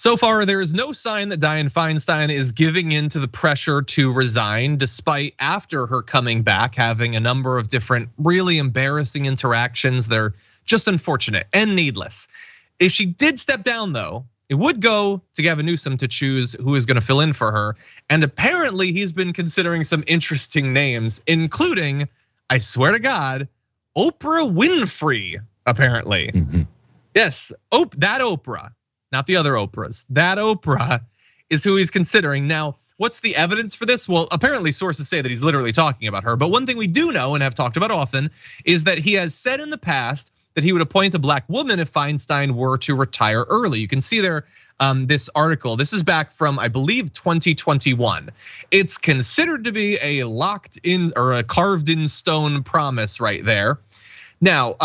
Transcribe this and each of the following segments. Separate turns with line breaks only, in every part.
So far, there is no sign that Dianne Feinstein is giving in to the pressure to resign, despite after her coming back, having a number of different really embarrassing interactions. They're just unfortunate and needless. If she did step down though, it would go to Gavin Newsom to choose who is gonna fill in for her. And apparently he's been considering some interesting names, including, I swear to God, Oprah Winfrey, apparently. Yes, that Oprah. Not the other Oprahs. That Oprah is who he's considering. Now, what's the evidence for this? Well, apparently sources say that he's literally talking about her. But one thing we do know and have talked about often is that he has said in the past that he would appoint a black woman if Feinstein were to retire early. You can see there this article. This is back from, I believe, 2021. It's considered to be a locked in or a carved in stone promise right there. Now,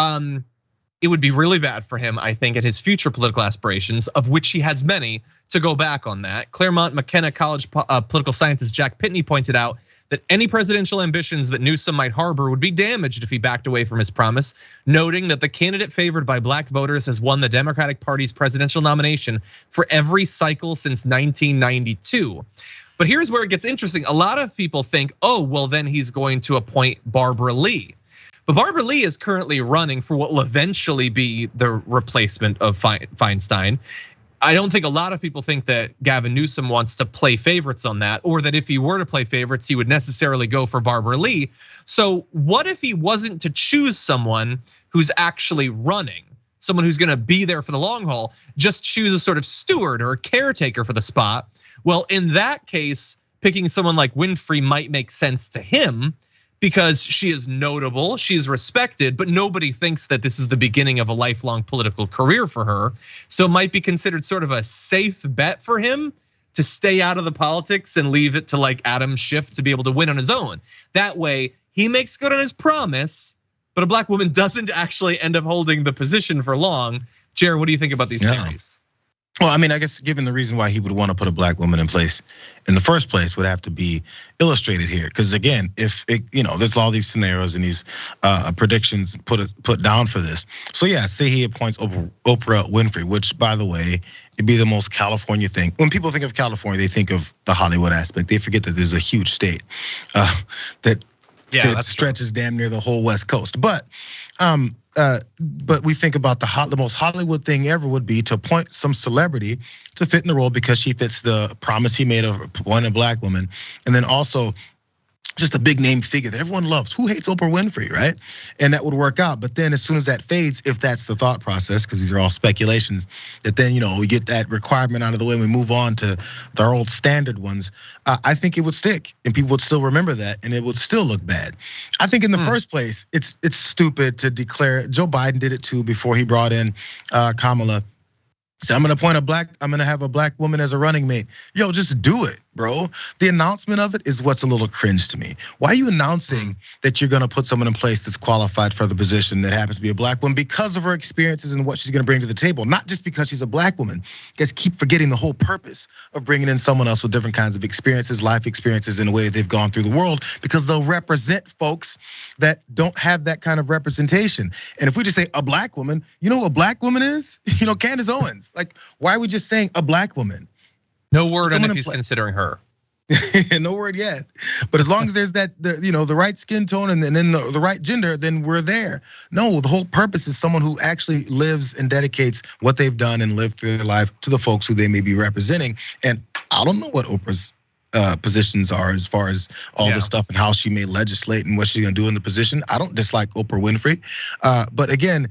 it would be really bad for him, I think, at his future political aspirations, of which he has many, to go back on that. Claremont McKenna College political scientist Jack Pitney pointed out that any presidential ambitions that Newsom might harbor would be damaged if he backed away from his promise, noting that the candidate favored by black voters has won the Democratic Party's presidential nomination for every cycle since 1992. But here's where it gets interesting. A lot of people think, oh, well, then he's going to appoint Barbara Lee. But Barbara Lee is currently running for what will eventually be the replacement of Feinstein. I don't think a lot of people think that Gavin Newsom wants to play favorites on that, or that if he were to play favorites, he would necessarily go for Barbara Lee. So what if he wasn't to choose someone who's actually running, someone who's gonna be there for the long haul, just choose a sort of steward or a caretaker for the spot? Well, in that case, picking someone like Winfrey might make sense to him, because she is notable, she's respected, but nobody thinks that this is the beginning of a lifelong political career for her. So it might be considered sort of a safe bet for him to stay out of the politics and leave it to like Adam Schiff to be able to win on his own. That way he makes good on his promise, but a black woman doesn't actually end up holding the position for long. Jared, what do you think about these theories?
Well, I mean, I guess given the reason why he would want to put a black woman in place in the first place would have to be illustrated here. Because again, if it, there's all these scenarios and these predictions put down for this. So yeah, say he appoints Oprah Winfrey, which by the way, it'd be the most California thing. When people think of California, they think of the Hollywood aspect. They forget that there's a huge state that stretches damn near the whole West Coast. But we think about the most Hollywood thing ever would be to appoint some celebrity to fit in the role because she fits the promise he made of appointing a black woman, and then also just a big name figure that everyone loves. Who hates Oprah Winfrey, right? And that would work out. But then as soon as that fades, if that's the thought process, because these are all speculations, that then we get that requirement out of the way and we move on to our old standard ones. I think it would stick and people would still remember that and it would still look bad. I think in the first place, it's stupid to declare. Joe Biden did it too before he brought in Kamala. So I'm gonna have a black woman as a running mate. Yo, just do it, bro. The announcement of it is what's a little cringe to me. Why are you announcing that you're gonna put someone in place that's qualified for the position that happens to be a black woman because of her experiences and what she's gonna bring to the table? Not just because she's a black woman. You guys keep forgetting the whole purpose of bringing in someone else with different kinds of experiences, life experiences in a way that they've gone through the world, because they'll represent folks that don't have that kind of representation. And if we just say a black woman, you know what a black woman is? Candace Owens. Like, why are we just saying a black woman?
No word on if he's considering her.
No word yet. But as long as there's that, the right skin tone and then the right gender, then we're there. No, the whole purpose is someone who actually lives and dedicates what they've done and lived through their life to the folks who they may be representing. And I don't know what Oprah's positions are as far as all this stuff and how she may legislate and what she's gonna do in the position. I don't dislike Oprah Winfrey, but again,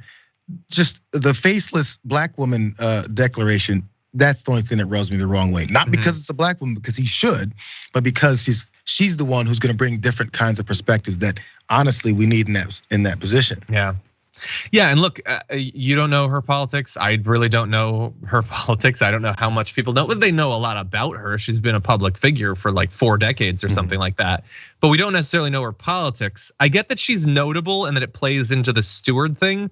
just the faceless black woman declaration, that's the only thing that rubs me the wrong way. Not because it's a black woman, because he should, but because she's the one who's gonna bring different kinds of perspectives that honestly we need in that position.
Yeah, and look, you don't know her politics. I really don't know her politics. I don't know how much people know, but they know a lot about her. She's been a public figure for like 4 decades or something like that. But we don't necessarily know her politics. I get that she's notable and that it plays into the steward thing.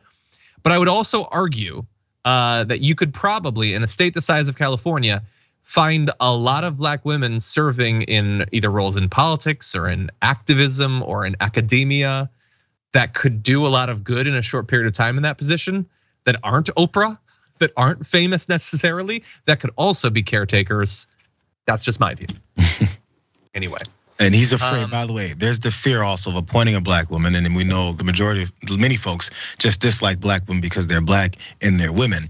But I would also argue that you could probably, in a state the size of California, find a lot of black women serving in either roles in politics or in activism or in academia that could do a lot of good in a short period of time in that position that aren't Oprah, that aren't famous necessarily that could also be caretakers. That's just my view. Anyway.
And he's afraid, by the way, there's the fear also of appointing a black woman. And then we know the majority of many folks just dislike black women because they're black and they're women.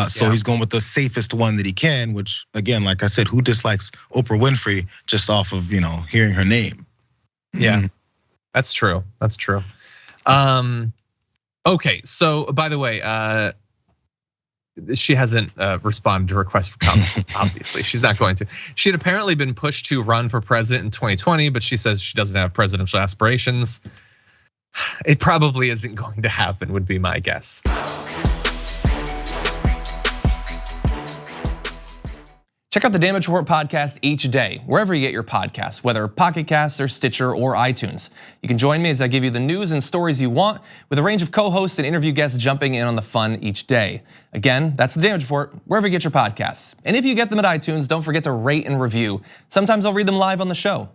So he's going with the safest one that he can, which again, like I said, who dislikes Oprah Winfrey just off of, hearing her name?
Yeah, that's true. That's true. Okay, so by the way, she hasn't responded to requests for comment. Obviously, she's not going to. She had apparently been pushed to run for president in 2020, but she says she doesn't have presidential aspirations. It probably isn't going to happen, would be my guess.
Check out the Damage Report podcast each day, wherever you get your podcasts, whether Pocket Casts or Stitcher or iTunes. You can join me as I give you the news and stories you want, with a range of co-hosts and interview guests jumping in on the fun each day. Again, that's the Damage Report, wherever you get your podcasts. And if you get them at iTunes, don't forget to rate and review. Sometimes I'll read them live on the show.